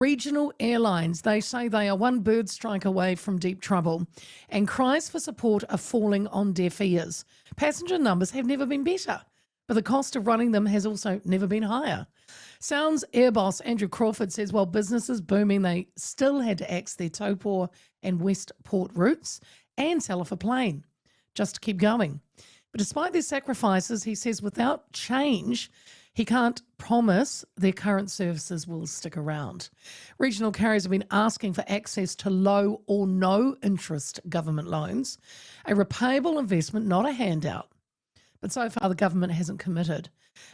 Regional Airlines, they say they are one bird strike away from deep trouble, and cries for support are falling on deaf ears. Passenger numbers have never been better, but the cost of running them has also never been higher. Sounds Air boss Andrew Crawford says while business is booming, they still had to axe their Taupō and Westport routes and sell off a plane just to keep going. But despite these sacrifices, he says without change, he can't promise their current services will stick around. Regional carriers have been asking for access to low or no interest government loans, a repayable investment, not a handout. But so far, the government hasn't committed.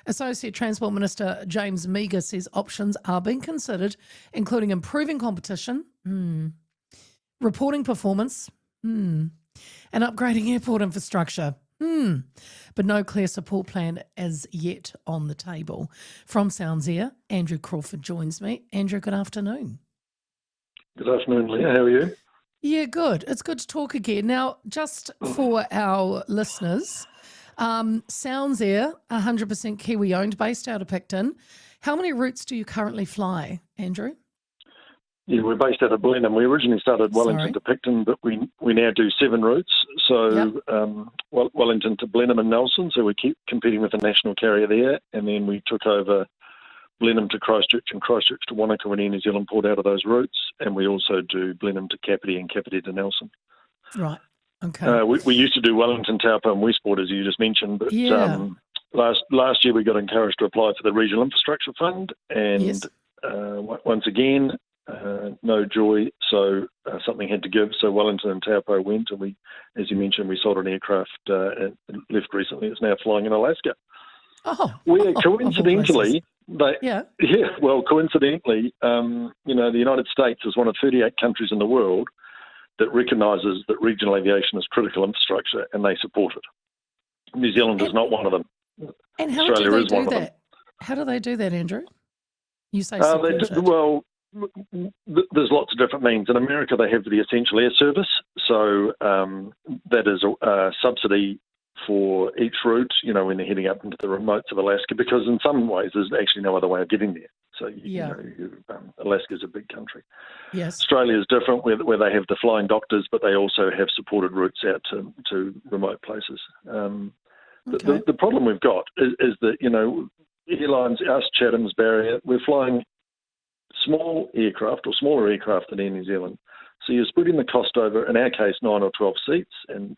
Associate Transport Minister James Meagher says options are being considered, including improving competition, reporting performance, and upgrading airport infrastructure. But no clear support plan is yet on the table. From Sounds Air, Andrew Crawford joins me. Andrew, good afternoon. Good afternoon, Leah. How are you? Yeah, good. It's good to talk again. Now, just for our listeners, Sounds Air, 100% Kiwi-owned, based out of Picton. How many routes do you currently fly, Andrew? Yeah, we're based out of Blenheim. We originally started Wellington to Picton, but we now do 7 routes. So Wellington to Blenheim and Nelson, so we keep competing with the national carrier there. And then we took over Blenheim to Christchurch and Christchurch to Wanaka when Air New Zealand pulled out of those routes. And we also do Blenheim to Kapiti and Kapiti to Nelson. Right, okay. We used to do Wellington, Taupō and Westport, as you just mentioned, but last year we got encouraged to apply for the Regional Infrastructure Fund. And once again, no joy, so something had to give. So Wellington and Taupō went, and we, as you mentioned, we sold an aircraft and left recently. It's now flying in Alaska. Where coincidentally, coincidentally, the United States is one of 38 countries in the world that recognises that regional aviation is critical infrastructure, and they support it. New Zealand is not one of them. And how do they do that? How do they do that, Andrew? You say support it. There's lots of different means. In America, they have the Essential Air Service, so that is a subsidy for each route, when they're heading up into the remotes of Alaska, because in some ways there's actually no other way of getting there. So, Alaska's a big country. Yes. Australia is different, where they have the flying doctors, but they also have supported routes out to remote places. The problem we've got is that, airlines, us, Chatham's, Barrier, we're flying small aircraft or smaller aircraft than Air New Zealand. So you're splitting the cost over, in our case, 9 or 12 seats, and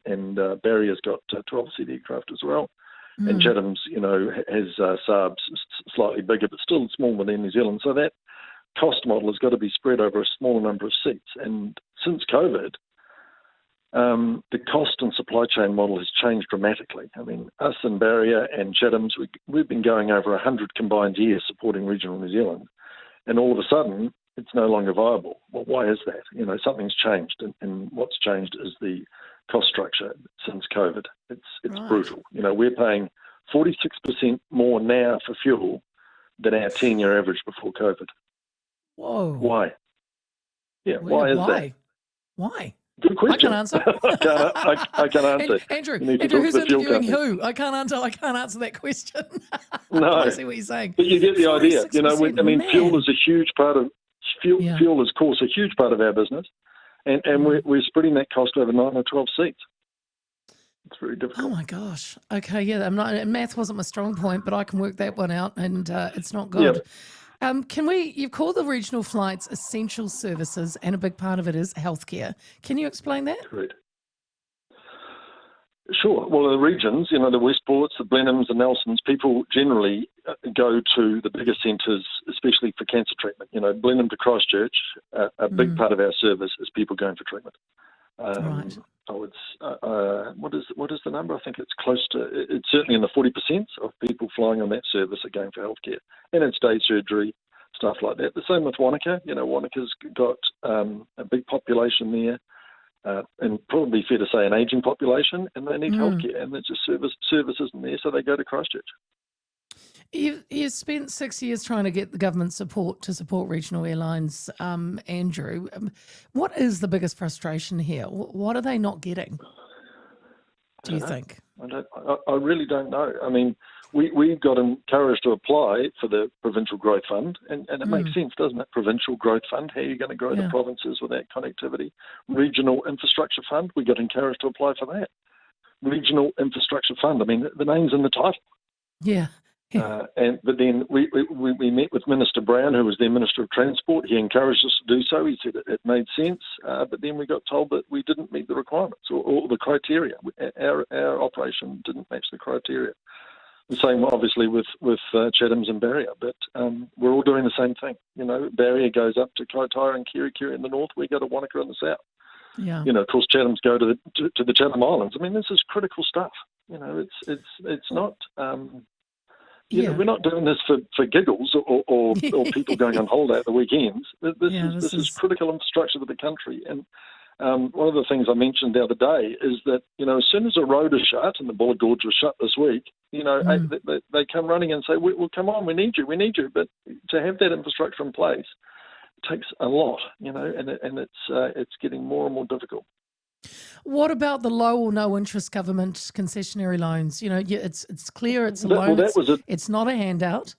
Barrier's got 12-seat aircraft as well. And Chatham's, has Saabs slightly bigger, but still smaller than Air New Zealand. So that cost model has got to be spread over a smaller number of seats. And since COVID, the cost and supply chain model has changed dramatically. I mean, us and Barrier and Chatham's, we've been going over 100 combined years supporting regional New Zealand. And all of a sudden, it's no longer viable. Well, why is that? Something's changed, and what's changed is the cost structure since COVID. It's brutal. We're paying 46% more now for fuel than our 10-year average before COVID. Whoa. Why? Yeah, why is that? Why? Good question. I can't answer. I can't answer. Andrew, who's interviewing who? I can't answer that question. No. I see what you're saying. But you get the idea. Fuel is a huge part of fuel is, of course, a huge part of our business, and we're spreading that cost over 9 or 12 seats. It's very difficult. Oh my gosh. Okay, math wasn't my strong point, but I can work that one out, and it's not good. Yep. You've called the regional flights essential services, and a big part of it is healthcare. Can you explain that? Correct. Sure. Well, the regions, the Westports, the Blenheims, the Nelsons, people generally go to the bigger centres, especially for cancer treatment. Blenheim to Christchurch, a big part of our service is people going for treatment. Right. What is the number? I think it's close to, it's certainly in the 40% of people flying on that service are going for healthcare. And it's day surgery, stuff like that. The same with Wanaka. Wanaka's got a big population there. And probably fair to say an ageing population, and they need healthcare, and there's just service isn't there, so they go to Christchurch. You've spent 6 years trying to get the government support to support regional airlines, Andrew. What is the biggest frustration here? What are they not getting, do you think? I really don't know. I mean, we got encouraged to apply for the Provincial Growth Fund, and it makes sense, doesn't it? Provincial Growth Fund, how are you going to grow the provinces without connectivity? Regional Infrastructure Fund, we got encouraged to apply for that. Regional Infrastructure Fund, I mean, the name's in the title. Yeah. But then we met with Minister Brown, who was their Minister of Transport. He encouraged us to do so. He said it made sense, but then we got told that we didn't meet the requirements or the criteria. Our operation didn't match the criteria. The same, obviously, with Chatham's and Barrier, but we're all doing the same thing. You know, Barrier goes up to Kaitaia and Kirikiri in the north. We go to Wanaka in the south. Yeah. You know, of course, Chatham's go to the Chatham Islands. I mean, this is critical stuff. You know, it's not. You know, we're not doing this for giggles or people going on holiday at the weekends. This is critical infrastructure for the country. And one of the things I mentioned the other day is that, you know, as soon as a road is shut, and the Bulla Gorge was shut this week, you know, they come running and say, well, come on, we need you. But to have that infrastructure in place takes a lot, you know, and it's getting more and more difficult. What about the low or no interest government concessionary loans? You know, it's clear it's a loan. It's not a handout.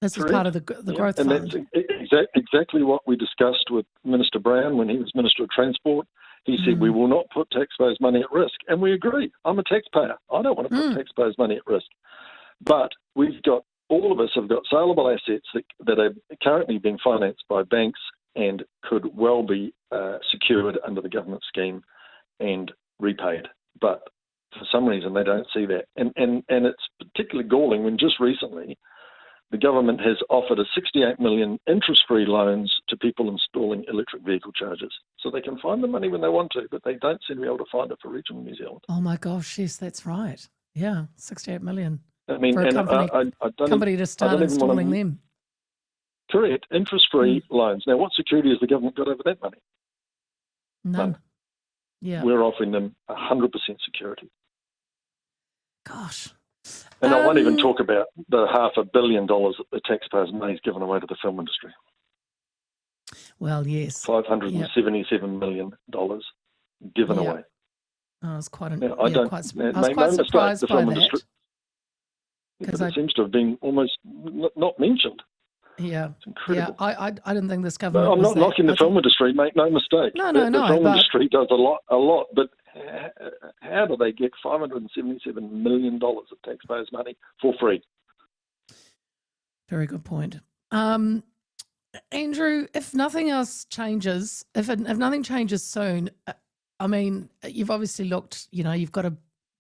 This is part of the growth fund. And that's exactly what we discussed with Minister Brown when he was Minister of Transport. He said, we will not put taxpayers' money at risk. And we agree. I'm a taxpayer. I don't want to put taxpayers' money at risk. But all of us have got saleable assets that are currently being financed by banks and could well be secured under the government scheme and repaid. But for some reason, they don't see that. And it's particularly galling when just recently the government has offered a 68 million interest-free loans to people installing electric vehicle chargers. So they can find the money when they want to, but they don't seem to be able to find it for regional New Zealand. Oh my gosh, yes, that's right. Yeah, 68 million. I mean, for a company to start installing them. Correct. Interest-free loans. Now, what security has the government got over that money? None. Yeah. We're offering them 100% security. Gosh. And I won't even talk about the $500 million that the taxpayers' money is given away to the film industry. Well, yes. $577 million given away. Oh, it's quite I was quite surprised by that. Because it seems to have been almost not mentioned. Yeah, it's incredible. I didn't think this government. I'm not knocking the film industry. Make no mistake. No. The film industry does a lot. But how do they get $577 million of taxpayers' money for free? Very good point, Andrew. If nothing else changes, if nothing changes soon, I mean, you've obviously looked. You know, you've got to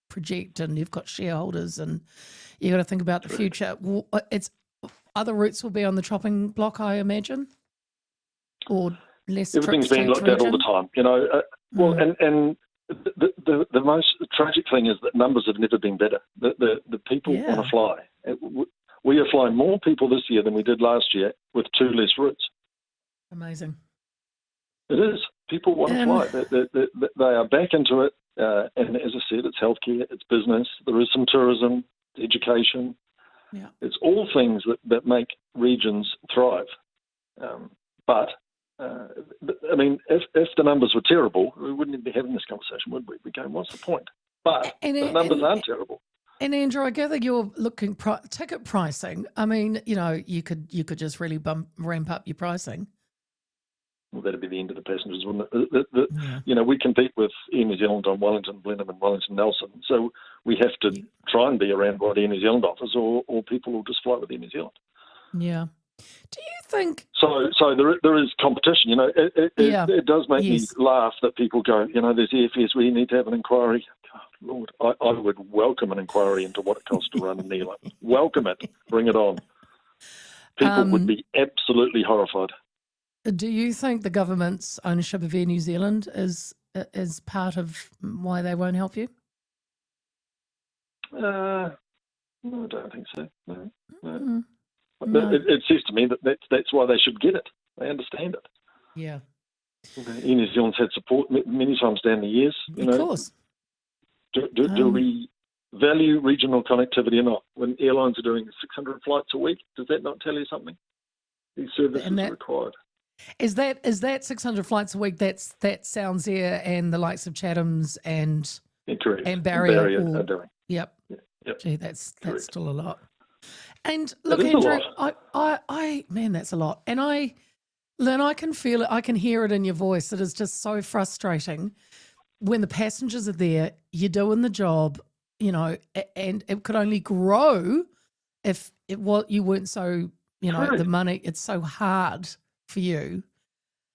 project, and you've got shareholders, and you've got to think about the future. Other routes will be on the chopping block, I imagine, or less. Everything's being looked at all the time, you know. And the most tragic thing is that numbers have never been better. The people want to fly. We are flying more people this year than we did last year with 2 less routes. Amazing. It is. People want to fly. They are back into it. And as I said, it's healthcare, it's business. There is some tourism, education. Yeah. It's all things that make regions thrive. But, I mean, if the numbers were terrible, we wouldn't be having this conversation, would we? We'd go, what's the point? But the numbers aren't terrible. And Andrew, I gather you're looking ticket pricing. I mean, you know, you could just really ramp up your pricing. Well, that'd be the end of the passengers, wouldn't it? You know, we compete with Air New Zealand on Wellington, Blenheim and Wellington Nelson. So we have to try and be around what Air New Zealand offers or people will just fly with Air New Zealand. Yeah. Do you think... So there is competition, you know. It does make me laugh that people go, you know, there's airfares where you need to have an inquiry. God, Lord, I would welcome an inquiry into what it costs to run a Nilo. Welcome it. Bring it on. People would be absolutely horrified. Do you think the government's ownership of Air New Zealand is part of why they won't help you? No, I don't think so. No. It says to me that's why they should get it. They understand it. Yeah. Air New Zealand's had support many times down the years. Of course. Do we value regional connectivity or not? When airlines are doing 600 flights a week, does that not tell you something? These services are required. Is that 600 flights a week? That Sounds Air and the likes of Chatham's and Barrier are doing. Yep. Yep. Gee, that's still a lot. And That look, is a Andrew, lot. man, that's a lot. And I can feel it. I can hear it in your voice. It is just so frustrating when the passengers are there. You're doing the job, and it could only grow if you weren't so, True. the money. It's so hard for you.